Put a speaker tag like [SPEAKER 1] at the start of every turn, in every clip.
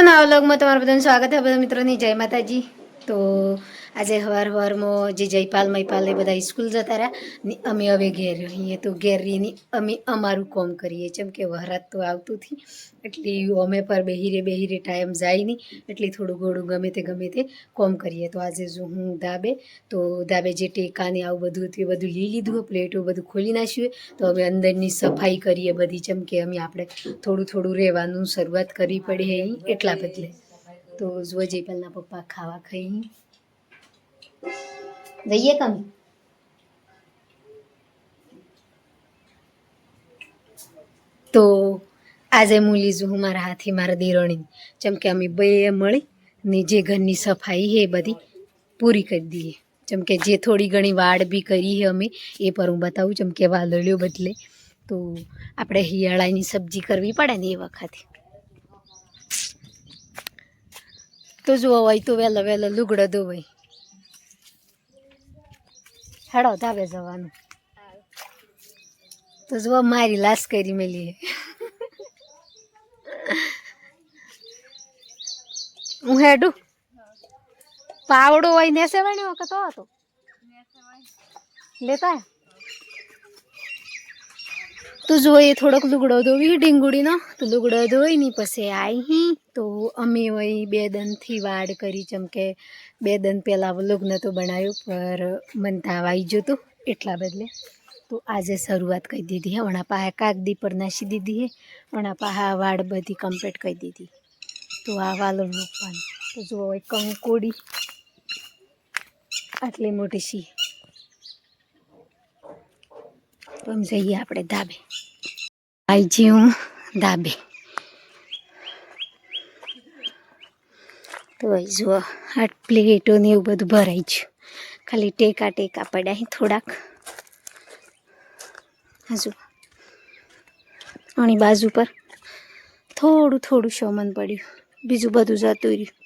[SPEAKER 1] નવા વ્લોગમાં તમારું બધાનું સ્વાગત છે બધા મિત્રોની જય માતાજી। તો આજે સવારમાં જે જયપાલ મયપાલ એ બધા સ્કૂલ જતા રહ્યા ને અમે હવે ઘેર રહીએ તો ઘેર રહીને અમે અમારું કામ કરીએ જેમ કે વરાત તો આવતું થી એટલે અમે પર બેહીરે ટાઈમ જાય નહીં એટલે થોડું ઘણું ગમે તે કામ કરીએ। તો આજે જો હું ધાબે જે ટેકા ને આવું બધું હતું એ બધું લઈ લીધું, પ્લેટો બધું ખોલી નાખ્યું। તો હવે અંદરની સફાઈ કરીએ બધી જેમ કે અમે આપણે થોડું રહેવાનું શરૂઆત કરવી પડે એટલા બદલે। તો જો જયપાલના પપ્પા ખાવા ખાઈ જઈએ કમ તો આજે હું લીધું હું મારા હાથી મારા દેરાણી જેમ કે અમે બે મળી ને જે ઘરની સફાઈ છે એ બધી પૂરી કરી દઈએ જેમ કે જે થોડી ઘણી વાડ બી કરી છે અમે એ પર હું બતાવું જેમ કે વાદળીઓ બદલે તો આપણે શિયાળાની સબ્જી કરવી પડે ને એ વખતે તો જો હોય તો વહેલો લુગડો ધોવાય હેડો ધાબે જવાનું તો જો મારી લાશ કરી મેલી હું હેડું પાવડો હોય નેસે વાણી વખત હતો લેતા તો જોઈએ થોડોક લુગડો ધોવી ડીંગુડીનો તો લુગડો ધોઈ ની પછી આવી તો અમે વહી 2 દનથી વાડ કરી જેમ કે 2 દન પહેલાં વ્લોગ નહોતો બનાવ્યો પર મન તાવ આવી ગયો તો એટલા બદલે તો આજે શરૂઆત કરી દીધી હે વણા પાહે કાગદી પર નાસી દીધી હે વણા પાહા વાડ બધી કમ્પ્લીટ કરી દીધી તો આ વાલો મૂકવાનું તો જો કંકોડી આટલી મોટી સી તો એમ જઈએ આપણે ધાબે આવી જઈએ હું ધાબે તો જો આ પ્લેટો ને એવું બધું ભરાઈ છે ખાલી ટેકા પડ્યા થોડાક હજુ આની બાજુ પર થોડું સોમન પડ્યું બીજું બધું જતું રહ્યું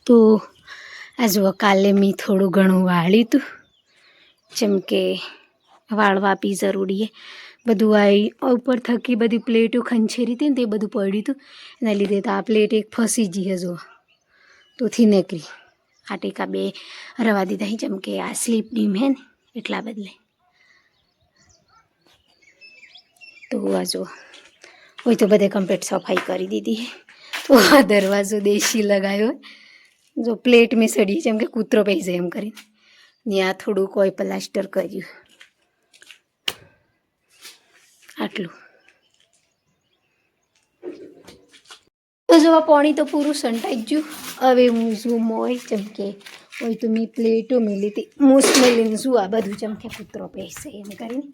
[SPEAKER 1] તો આ જો કાલે મેં થોડું ઘણું વાળ્યું હતું જેમ કે વાળવા બી જરૂરી બધું આ ઉપર થકી બધી પ્લેટો ખંચેરી હતી ને તે બધું પડ્યું હતું એના લીધે તો આ પ્લેટ એક ફસી જઈએ જો તોથી નીકળી આ ટેકા 2 રવા દીધા જેમ કે આ સ્લીપ ડીમ હે ને એટલા બદલે તો આ જો હોય તો બધે કમ્પ્લીટ સફાઈ કરી દીધી તો આ દરવાજો દેશી લગાવ્યો જો પ્લેટ મેં સડી જેમ કે કૂતરો પહેરી જાય એમ કરીને ને આ થોડું કોઈ પ્લાસ્ટર કર્યું આટલું તો જો આ પાણી તો પૂરું સંટાઈ ગયું હવે હું ઝૂમ હોય જેમ કે હોય તો મેં પ્લેટો મેલી હતી મૂસ મેલીને શું આ બધું જેમ કે કૂતરો પહેરશે એમ કરીને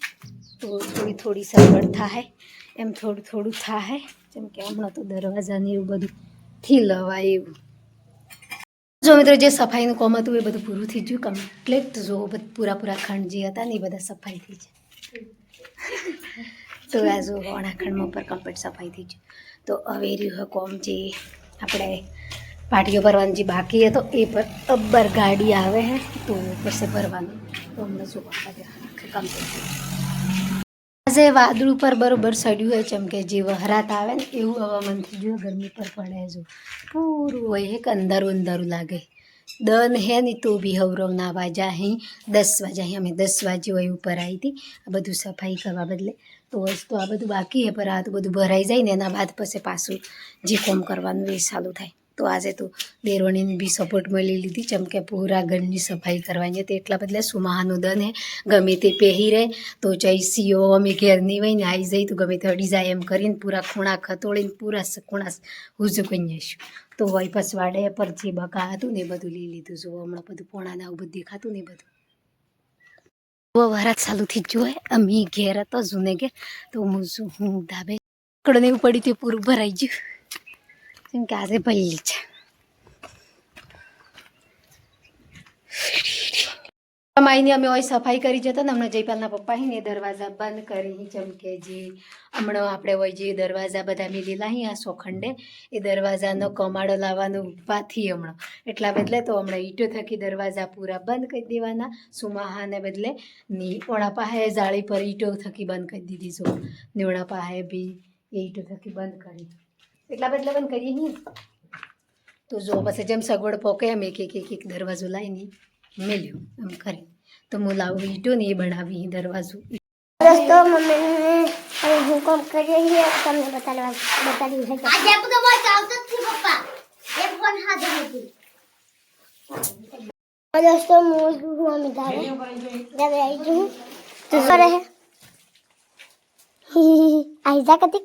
[SPEAKER 1] તો થોડી સગવડ થાય એમ થોડું થાય જેમ કે હમણાં તો દરવાજાને એવું બધું થી લવાય એવું જો મિત્રો જે સફાઈનું કામ હતું એ બધું પૂરું થઈ ગયું કમ્પ્લીટ જો પૂરા ખંડ જે હતા ને એ બધા સફાઈ થઈ જાય તો આ જો વણા ખંડમાં પર કમ્પ્લીટ સફાઈ થઈ ગયું તો હવે રહ્યું કોમ જે આપણે પાટીઓ ભરવાની જે બાકી હતો એ પર અબ્બર ગાડી આવે હે તો પછી ભરવાનું તો અમને શું કમ્પ્લીટ આજે વાદળ ઉપર બરોબર સડ્યું હોય જેમ કે જે વહરાત આવે ને એવું હવામાન થઈ ગયું ગરમી પર પડે જો પૂરું હોય હે કે અંધારું લાગે દન હે ને તો બી હવરવ ના વાજા અહીં 10 વાગ્યા અહીં અમે 10 વાગે હોય ઉપર આવી હતી આ બધું સફાઈ કરવા બદલે તો વસ્તુ આ બધું બાકી હે પર આ તો બધું ભરાઈ જાય ને એના બાદ પછી પાછું જે કામ કરવાનું એ ચાલુ થાય તો આજે તો દેરોણીને બી સપોર્ટ મળી લીધી જેમ કે પૂરા ઘરની સફાઈ કરવાની હતી એટલા બદલે સુમાહાનું દન હે ગમે તે પહેરી રહે તો જઈસીઓ અમે ઘેરની હોય ને આવી જાય તો ગમે તે અડી જાય એમ કરીને પૂરા ખૂણા ખતોડીને પૂરા ખૂણા હુજું કરી જઈશું તો હોય પસવાડે પર જે બકા હતું ને એ બધું લઈ લીધું જો હમણાં બધું પોણાને આવું બધું દેખાતું ને બધું વરાત ચાલુ થઈ ગયું હોય અમે ઘેર હતો જૂને ઘેર તો હું ધાબે કડને એવું પડ્યું તે પૂરું ભરાઈ ગયું જેમ કે આજે ભલી છે માઈની અમે હોય સફાઈ કરી જતા ને હમણાં જયપાલના પપ્પા ને દરવાજા બંધ કરી ચમકે જે હમણાં આપણે હોય જે દરવાજા બધા મિલેલા અહીં આ સોખંડે એ દરવાજાનો કમાડો લાવવાનો ઉપાથી હમણાં એટલા બદલે તો હમણાં ઈંટો થકી દરવાજા પૂરા બંધ કરી દેવાના સુમાહાને બદલે ઓણા પાસે જાળી પર ઈંટો થકી બંધ કરી દીધી છો નિવણા પાસે બી એ ઈંટો થકી બંધ કરી એટલા બદલે બંધ કરીએ નહીં તો જો પછી જેમ સગવડ પોકે એમ એક દરવાજો લાવીને મેલ્યું એમ કરી તો હું લાવું ઈટો ને એ બનાવી દરવાજો
[SPEAKER 2] दोस्तों मम्मी ने હું કામ કરી રહી है તમને बताड़ी है आज आपको तो बहुत आवत थी पापा एक फोन हाथ में थी दोस्तों मुझे मम्मी दावे जब आई हूं तो सर है आइजा कति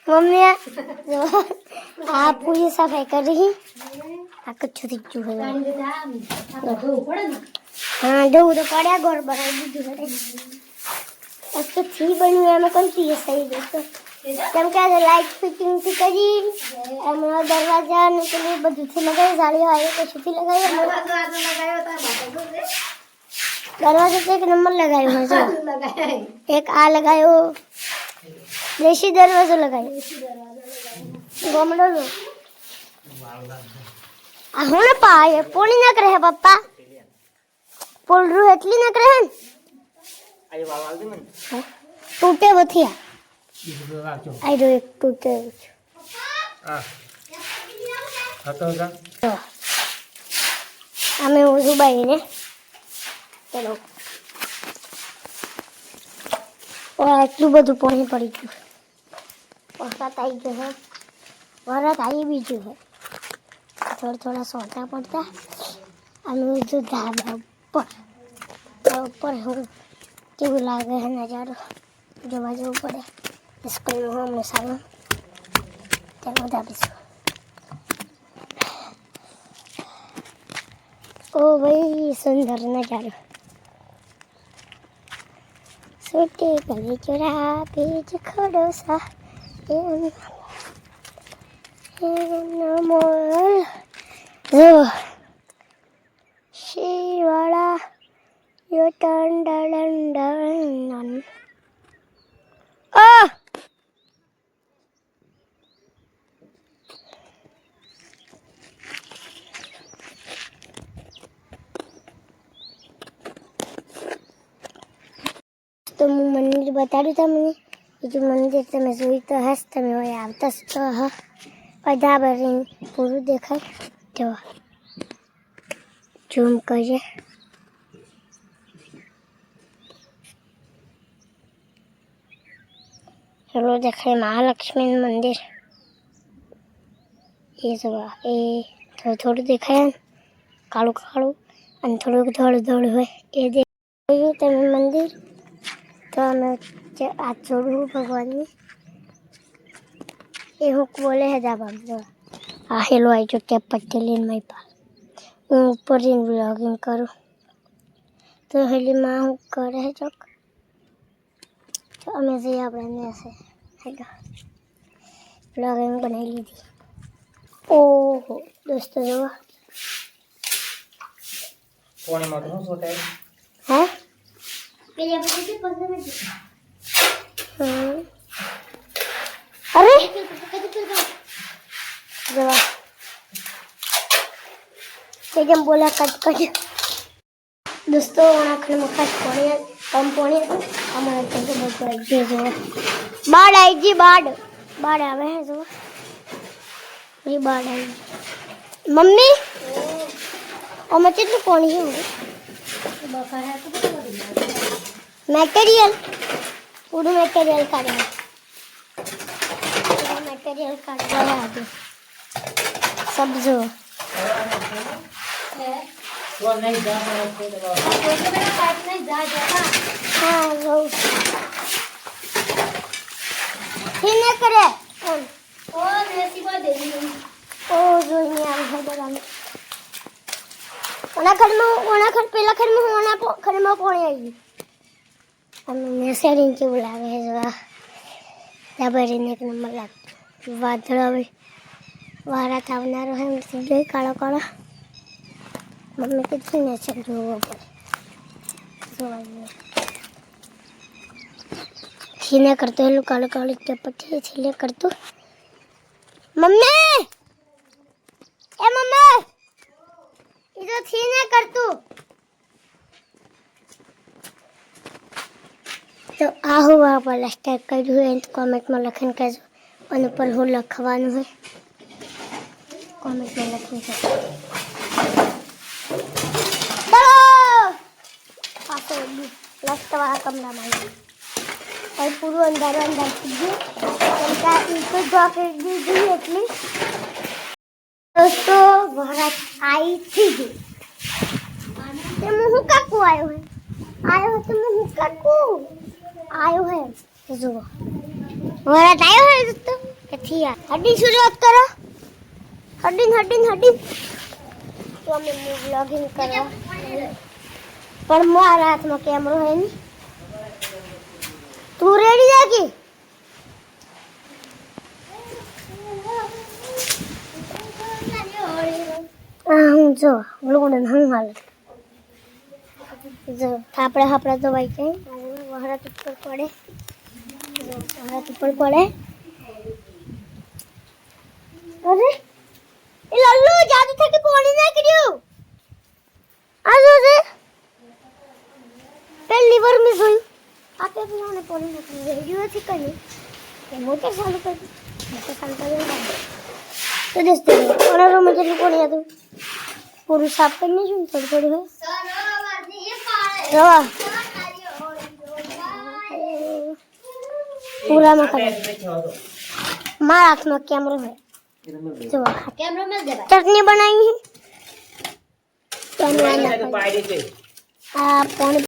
[SPEAKER 2] मम्मी आप पूरी सफाई कर रही आ कुछ छोटी चू है हाँ दो तो पड़ा गोर बनाई दीजिए अब तो थी बनी है मैं कौन सी है सही दोस्तों जब क्या लाइट फिटिंग थी करी हमारा दरवाजा ने के लिए बदल से लगाई साड़ी आई कुछ थी लगाई दरवाजा से एक नंबर लगायो है जो एक आ लगायो देसी दरवाजा लगायो गोमड़ो लो आ होने पाए पोनी ना करे पप्पा पोलरू એટલી ન કરે હે આઈ વાવાલ દે મને ટૂટે વથિયા આઈ રો એક ટૂટે હા હતો જા અમે ઉઝુબાઈ ને ચલો ઓ એટલું બધું પાણી પડી ગયું વરસાદ આવી ગયો હે વરસાદ આવી બીજું હે થોડા થોડા સોટા પડતા અને ઉઝુ ધાબા ऊपर हम केव लागे है नजारो जो बाजू ऊपर है इसको हम सामने चलो दाबिस ओ भाई सुंदर नजारो सोटे गले चोरा पेज खड़ो सा मोल जो शिवाड़ा यो टन डन डन आ तो मंदिर बता दूं था मैंने ये जो मंदिर तो मैं जोई तो हंस तो मैं वही आवता तो हाँ और धाबर पूरा देखा तो जूम करिए चलो देखे महालक्ष्मी मंदिर ये सब ये थोड़ा थोड़ा देखा है कालू कालू और थोड़ा धोड़ धोड़ हुए ये देखो तो मंदिर तो मैं आज छोड़ू भगवान ने ये हुक बोले है जा बाबू आ हेलो आई जो टैप पट्टी लेन माई पास ऊपर इन ब्लॉगिंग करूँ तो हेली माँ हुक कर है चौक तो हमें से यहाँ बनने ऐसे हैगा ब्लॉगिंग बनाई ली थी ओहो दोस्तों जो
[SPEAKER 3] कोने में तो सोता है
[SPEAKER 2] हैं पहले आप कैसे पढ़ने में अरे जवा एकदम बोला कट कट दोस्तों आखिर में कट पड़े कम पड़े हमारे तो बहुत बड़ा जी जो बाढ़ आई जी बाढ़ आवे है जो ये बाढ़ आई मम्मी और मैं कितनी पानी है मटेरियल पूरा मटेरियल का है मटेरियल का है आगे सब जो
[SPEAKER 3] वो नहीं जा रहा है
[SPEAKER 2] तो मेरा पाइप नहीं जा हाँ वो नहीं करे ओ रेसी को दे दी ओ जो नहीं आ है बगान ओना घर पहला घर में होना घर में पानी आई हमने सेटिंग के बुलावे है जो जबरी ने एक नंबर लाग वादळ હવે વારા આવનારો હે સીધો કાળો કાળો મમ્મી કીધું ને છે જોવો પડે જોવા જોઈએ छीने करते हैं लोग काले काले के पत्ते छीने करते मम्मी ए मम्मी इधर छीने करतू तो आ हुआ वाला स्टेप कर जो है कमेंट में लखन कर और ऊपर हो लखवानु है कमेंट में लखन कर चलो पास लास्ट वाला कमरा में और पूरा अंदर अंदर कीजिए उनका इनको ड्रॉ कर दीजिए એટલી दोस्तों वरात आई थी તે હું કાકુ આયો તો હું કાકુ આયો હે તો જો વરાત આયો હે દોસ્તો કેથી આ હડી શરૂઆત કરો હડી તો અમે વ્લોગિંગ કરવા પણ મારા હાથમાં કેમેરો હે ની तू रेडी जागी हूँ जो लोगों हम हाल जो थापड़ा हापड़ा तो भाई के वहरा ऊपर पड़े अरे ये लल्लू जादू था कि पानी ना गिरियो आज रे पहली बार मिस हुई आप भी उन्होंने पोली रेडियो थी कहीं मोटर चालू कर दी मोटर चालू कर तो दोस्तों और रूम में चली कोनी तो पूरी साफ करनी चाहिए थोड़ी थोड़ी है रवा पूरा में कर मार हाथ में कैमरा है जो कैमरा में दे चटनी बनाई है तो पानी